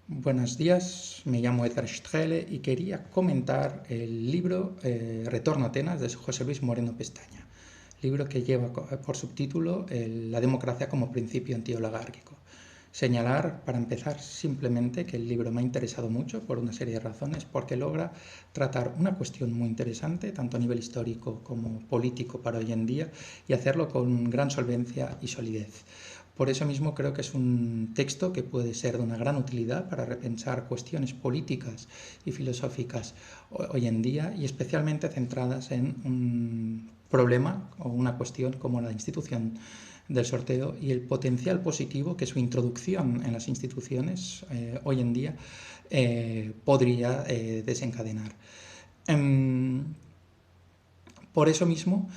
Buenos días, me llamo Edgar Strehle y quería comentar el libro Retorno a Atenas de José Luis Moreno Pestaña, libro que lleva por subtítulo La democracia como principio antioligárquico. Señalar, para empezar, simplemente que el libro me ha interesado mucho por una serie de razones, porque logra tratar una cuestión muy interesante, tanto a nivel histórico como político para hoy en día, y hacerlo con gran solvencia y solidez. Por eso mismo creo que es un texto que puede ser de una gran utilidad para repensar cuestiones políticas y filosóficas hoy en día, y especialmente centradas en un problema o una cuestión como la institución del sorteo y el potencial positivo que su introducción en las instituciones hoy en día podría desencadenar. Por eso mismo,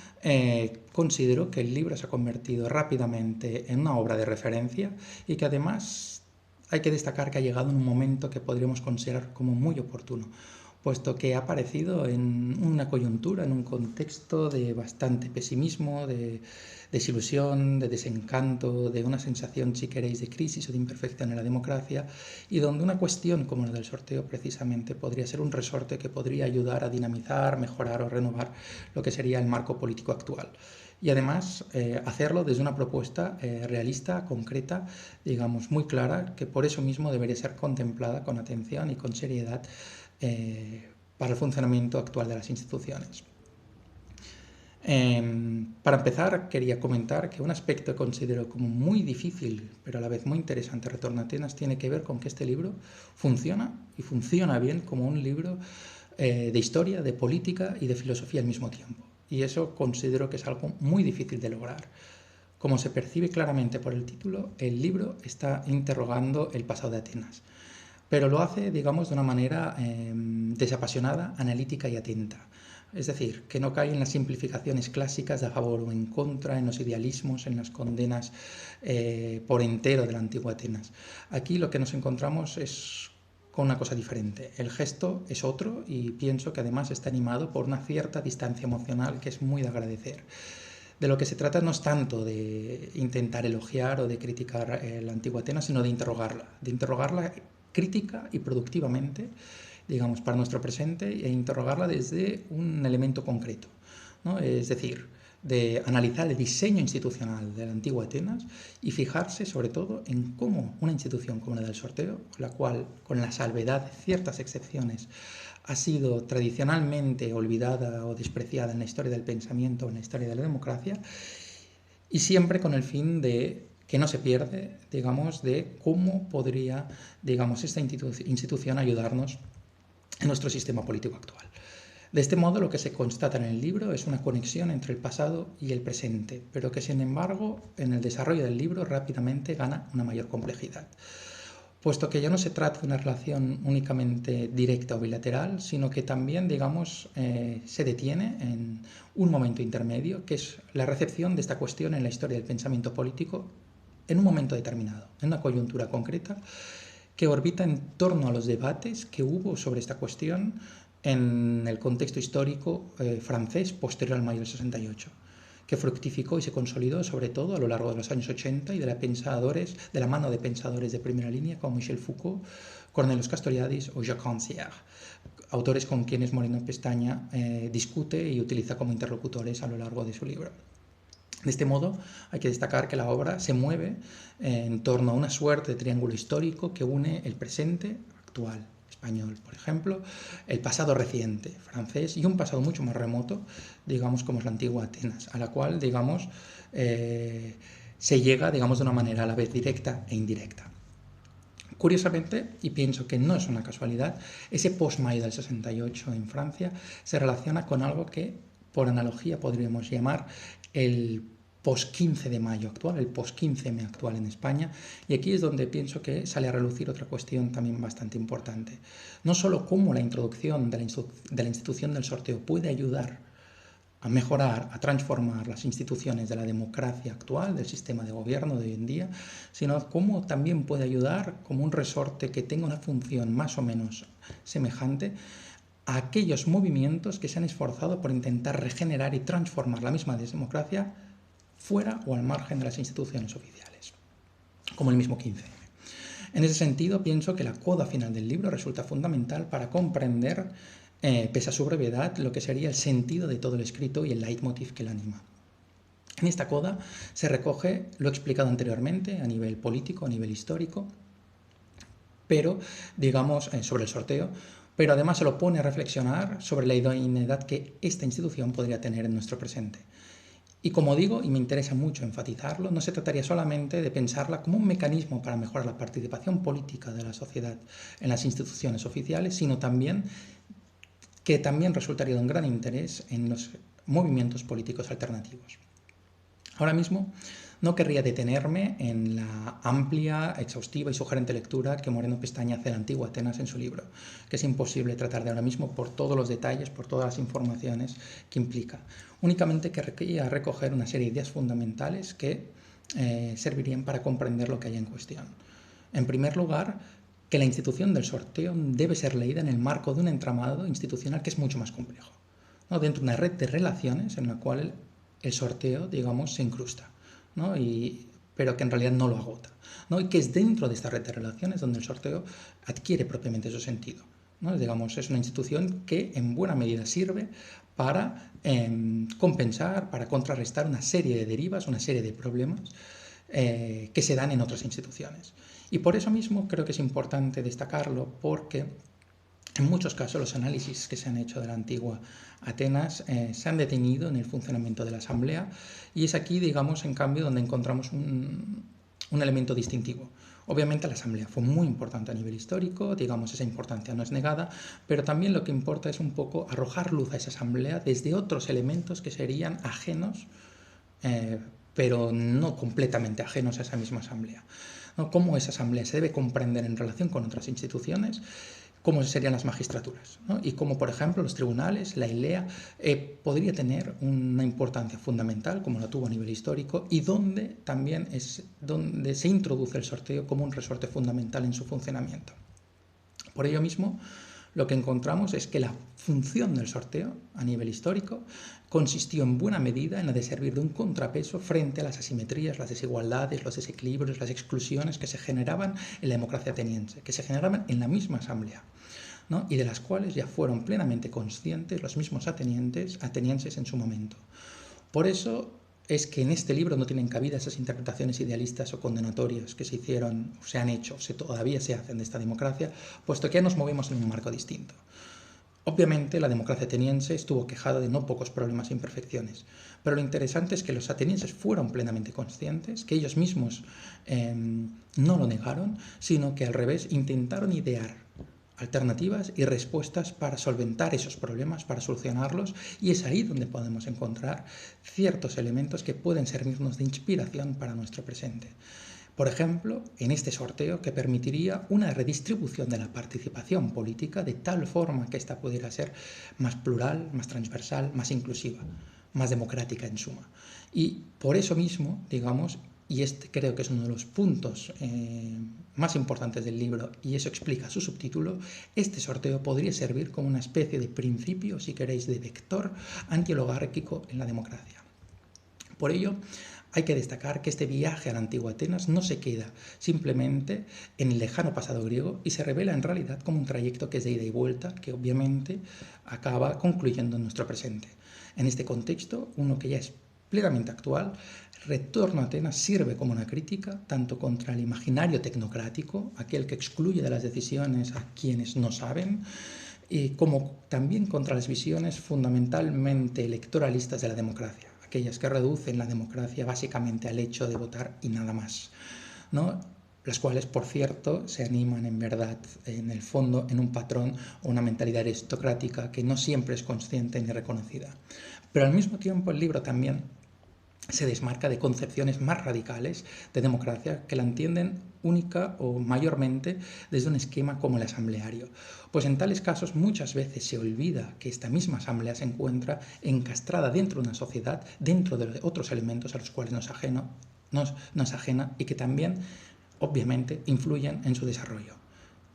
considero que el libro se ha convertido rápidamente en una obra de referencia y que además hay que destacar que ha llegado en un momento que podríamos considerar como muy oportuno, puesto que ha aparecido en una coyuntura, en un contexto de bastante pesimismo, de desilusión, de desencanto, de una sensación, si queréis, de crisis o de imperfección en la democracia, y donde una cuestión como la del sorteo precisamente podría ser un resorte que podría ayudar a dinamizar, mejorar o renovar lo que sería el marco político actual. Y además hacerlo desde una propuesta realista, concreta, digamos, muy clara, que por eso mismo debería ser contemplada con atención y con seriedad para el funcionamiento actual de las instituciones. Para empezar, quería comentar que un aspecto que considero como muy difícil, pero a la vez muy interesante, Retorno a Atenas, tiene que ver con que este libro funciona y funciona bien como un libro de historia, de política y de filosofía al mismo tiempo. Y eso considero que es algo muy difícil de lograr. Como se percibe claramente por el título, el libro está interrogando el pasado de Atenas, pero lo hace, digamos, de una manera desapasionada, analítica y atenta. Es decir, que no cae en las simplificaciones clásicas de a favor o en contra, en los idealismos, en las condenas por entero de la antigua Atenas. Aquí lo que nos encontramos es con una cosa diferente. El gesto es otro y pienso que además está animado por una cierta distancia emocional que es muy de agradecer. De lo que se trata no es tanto de intentar elogiar o de criticar la antigua Atenas, sino de interrogarla crítica y productivamente, digamos, para nuestro presente, e interrogarla desde un elemento concreto, ¿no? Es decir, de analizar el diseño institucional de la antigua Atenas y fijarse sobre todo en cómo una institución como la del sorteo, la cual, con la salvedad de ciertas excepciones, ha sido tradicionalmente olvidada o despreciada en la historia del pensamiento, en la historia de la democracia, y siempre con el fin de que no se pierde, digamos, de cómo podría, digamos, esta institución ayudarnos en nuestro sistema político actual. De este modo, lo que se constata en el libro es una conexión entre el pasado y el presente, pero que, sin embargo, en el desarrollo del libro rápidamente gana una mayor complejidad, puesto que ya no se trata de una relación únicamente directa o bilateral, sino que también, digamos, se detiene en un momento intermedio, que es la recepción de esta cuestión en la historia del pensamiento político en un momento determinado, en una coyuntura concreta, que orbita en torno a los debates que hubo sobre esta cuestión en el contexto histórico francés posterior al mayo del 68, que fructificó y se consolidó sobre todo a lo largo de los años 80 y de la mano de pensadores de primera línea como Michel Foucault, Cornelius Castoriadis o Jacques Rancière, autores con quienes Moreno Pestaña discute y utiliza como interlocutores a lo largo de su libro. De este modo, hay que destacar que la obra se mueve en torno a una suerte de triángulo histórico que une el presente actual español, por ejemplo, el pasado reciente francés y un pasado mucho más remoto, digamos, como es la antigua Atenas, a la cual, digamos, se llega, digamos, de una manera a la vez directa e indirecta. Curiosamente, y pienso que no es una casualidad, ese post-mayo del 68 en Francia se relaciona con algo que, por analogía, podríamos llamar el post-15 de mayo actual, el post-15M actual en España, y aquí es donde pienso que sale a relucir otra cuestión también bastante importante. No solo cómo la introducción de la institución del sorteo puede ayudar a mejorar, a transformar las instituciones de la democracia actual, del sistema de gobierno de hoy en día, sino cómo también puede ayudar como un resorte que tenga una función más o menos semejante a aquellos movimientos que se han esforzado por intentar regenerar y transformar la misma democracia fuera o al margen de las instituciones oficiales, como el mismo 15M. En ese sentido, pienso que la coda final del libro resulta fundamental para comprender, pese a su brevedad, lo que sería el sentido de todo el escrito y el leitmotiv que lo anima. En esta coda se recoge lo explicado anteriormente a nivel político, a nivel histórico, pero, digamos, sobre el sorteo, pero además se lo pone a reflexionar sobre la idoneidad que esta institución podría tener en nuestro presente. Y como digo, y me interesa mucho enfatizarlo, no se trataría solamente de pensarla como un mecanismo para mejorar la participación política de la sociedad en las instituciones oficiales, sino también que también resultaría de un gran interés en los movimientos políticos alternativos. Ahora mismo no querría detenerme en la amplia, exhaustiva y sugerente lectura que Moreno Pestaña hace de la antigua Atenas en su libro, que es imposible tratar de ahora mismo por todos los detalles, por todas las informaciones que implica. Únicamente querría recoger una serie de ideas fundamentales que servirían para comprender lo que hay en cuestión. En primer lugar, que la institución del sorteo debe ser leída en el marco de un entramado institucional que es mucho más complejo, ¿no? Dentro de una red de relaciones en la cual el sorteo, digamos, se incrusta, ¿no? Pero que en realidad no lo agota, ¿no? Y que es dentro de esta red de relaciones donde el sorteo adquiere propiamente su sentido, ¿no? Digamos, es una institución que en buena medida sirve para compensar, para contrarrestar una serie de derivas, una serie de problemas que se dan en otras instituciones. Y por eso mismo creo que es importante destacarlo, porque en muchos casos los análisis que se han hecho de la antigua Atenas se han detenido en el funcionamiento de la asamblea, y es aquí, digamos, en cambio, donde encontramos un elemento distintivo. Obviamente la asamblea fue muy importante a nivel histórico, digamos, esa importancia no es negada, pero también lo que importa es un poco arrojar luz a esa asamblea desde otros elementos que serían ajenos, pero no completamente ajenos a esa misma asamblea, ¿no? Cómo esa asamblea se debe comprender en relación con otras instituciones, cómo serían las magistraturas, ¿no? Y cómo, por ejemplo, los tribunales, la ILEA, podría tener una importancia fundamental, como la tuvo a nivel histórico, y donde también es donde se introduce el sorteo como un resorte fundamental en su funcionamiento. Por ello mismo, lo que encontramos es que la función del sorteo a nivel histórico consistió en buena medida en la de servir de un contrapeso frente a las asimetrías, las desigualdades, los desequilibrios, las exclusiones que se generaban en la democracia ateniense, que se generaban en la misma asamblea, ¿no? Y de las cuales ya fueron plenamente conscientes los mismos atenienses en su momento. Por eso es que en este libro no tienen cabida esas interpretaciones idealistas o condenatorias que se hicieron, se han hecho, todavía se hacen de esta democracia, puesto que ya nos movemos en un marco distinto. Obviamente la democracia ateniense estuvo quejada de no pocos problemas e imperfecciones, pero lo interesante es que los atenienses fueron plenamente conscientes, que ellos mismos no lo negaron, sino que al revés intentaron idear alternativas y respuestas para solventar esos problemas, para solucionarlos, y es ahí donde podemos encontrar ciertos elementos que pueden servirnos de inspiración para nuestro presente. Por ejemplo, en este sorteo, que permitiría una redistribución de la participación política de tal forma que ésta pudiera ser más plural, más transversal, más inclusiva, más democrática en suma. Y por eso mismo, digamos, y este creo que es uno de los puntos más importantes del libro, y eso explica su subtítulo, este sorteo podría servir como una especie de principio, si queréis, de vector antioligárquico en la democracia. Por ello, hay que destacar que este viaje a la antigua Atenas no se queda simplemente en el lejano pasado griego y se revela en realidad como un trayecto que es de ida y vuelta, que obviamente acaba concluyendo en nuestro presente. En este contexto, uno que ya es plenamente actual, Retorno a Atenas sirve como una crítica tanto contra el imaginario tecnocrático, aquel que excluye de las decisiones a quienes no saben, y como también contra las visiones fundamentalmente electoralistas de la democracia, aquellas que reducen la democracia básicamente al hecho de votar y nada más, ¿no? Las cuales, por cierto, se animan en verdad, en el fondo, en un patrón o una mentalidad aristocrática que no siempre es consciente ni reconocida. Pero al mismo tiempo el libro también se desmarca de concepciones más radicales de democracia que la entienden única o mayormente desde un esquema como el asambleario. Pues en tales casos muchas veces se olvida que esta misma asamblea se encuentra encastrada dentro de una sociedad, dentro de otros elementos a los cuales nos es ajena y que también, obviamente, influyen en su desarrollo.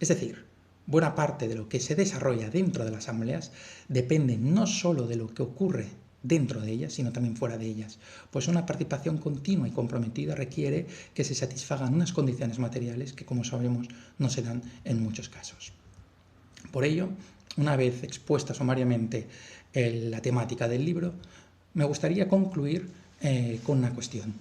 Es decir, buena parte de lo que se desarrolla dentro de las asambleas depende no solo de lo que ocurre dentro de ellas, sino también fuera de ellas. Pues una participación continua y comprometida requiere que se satisfagan unas condiciones materiales que, como sabemos, no se dan en muchos casos. Por ello, una vez expuesta sumariamente la temática del libro, me gustaría concluir con una cuestión.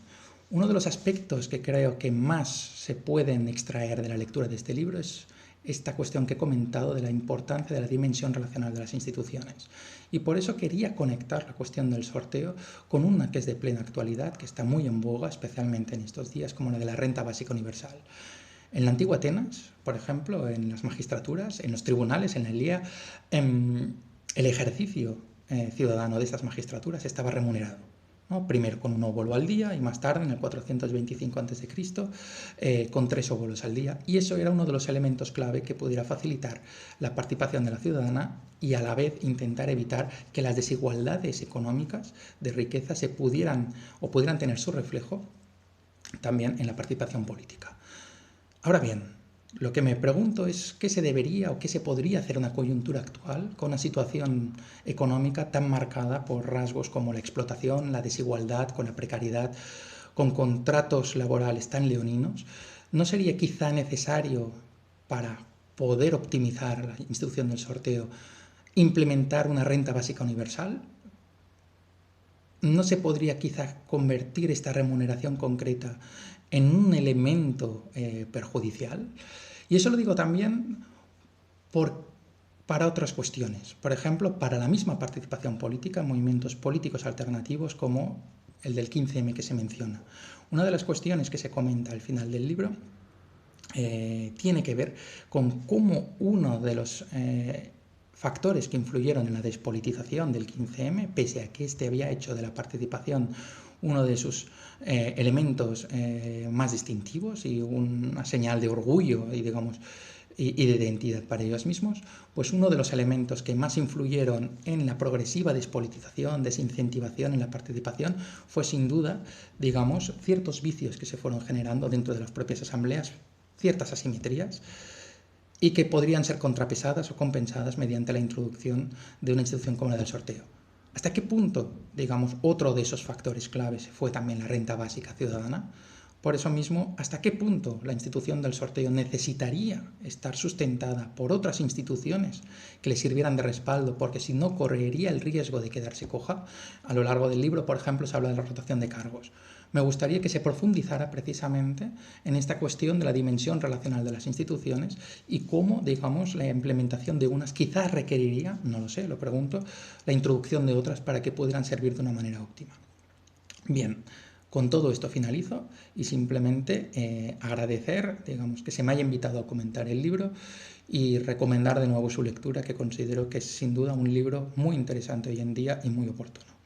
Uno de los aspectos que creo que más se pueden extraer de la lectura de este libro es esta cuestión que he comentado de la importancia de la dimensión relacional de las instituciones. Y por eso quería conectar la cuestión del sorteo con una que es de plena actualidad, que está muy en boga, especialmente en estos días, como la de la renta básica universal. En la antigua Atenas, por ejemplo, en las magistraturas, en los tribunales, en la Ilíada, el ejercicio ciudadano de estas magistraturas estaba remunerado, ¿no? Primero con un óbolo al día y más tarde, en el 425 a.C., con 3 óbolos al día. Y eso era uno de los elementos clave que pudiera facilitar la participación de la ciudadana y a la vez intentar evitar que las desigualdades económicas de riqueza se pudieran tener su reflejo también en la participación política. Ahora bien, lo que me pregunto es qué se debería o qué se podría hacer en una coyuntura actual con una situación económica tan marcada por rasgos como la explotación, la desigualdad, con la precariedad, con contratos laborales tan leoninos. ¿No sería quizá necesario, para poder optimizar la institución del sorteo, implementar una renta básica universal? ¿No se podría quizá convertir esta remuneración concreta en un elemento perjudicial? Y eso lo digo también para otras cuestiones. Por ejemplo, para la misma participación política en movimientos políticos alternativos como el del 15M que se menciona. Una de las cuestiones que se comenta al final del libro tiene que ver con cómo uno de los factores que influyeron en la despolitización del 15M, pese a que este había hecho de la participación uno de sus elementos más distintivos y una señal de orgullo y, digamos, y de identidad para ellos mismos, pues uno de los elementos que más influyeron en la progresiva despolitización, desincentivación en la participación, fue sin duda, digamos, ciertos vicios que se fueron generando dentro de las propias asambleas, ciertas asimetrías, y que podrían ser contrapesadas o compensadas mediante la introducción de una institución como la del sorteo. ¿Hasta qué punto, digamos, otro de esos factores claves fue también la renta básica ciudadana? Por eso mismo, ¿hasta qué punto la institución del sorteo necesitaría estar sustentada por otras instituciones que le sirvieran de respaldo? Porque si no, correría el riesgo de quedarse coja. A lo largo del libro, por ejemplo, se habla de la rotación de cargos. Me gustaría que se profundizara precisamente en esta cuestión de la dimensión relacional de las instituciones y cómo, digamos, la implementación de unas quizás requeriría, no lo sé, lo pregunto, la introducción de otras para que pudieran servir de una manera óptima. Bien, con todo esto finalizo y simplemente agradecer, digamos, que se me haya invitado a comentar el libro y recomendar de nuevo su lectura, que considero que es sin duda un libro muy interesante hoy en día y muy oportuno.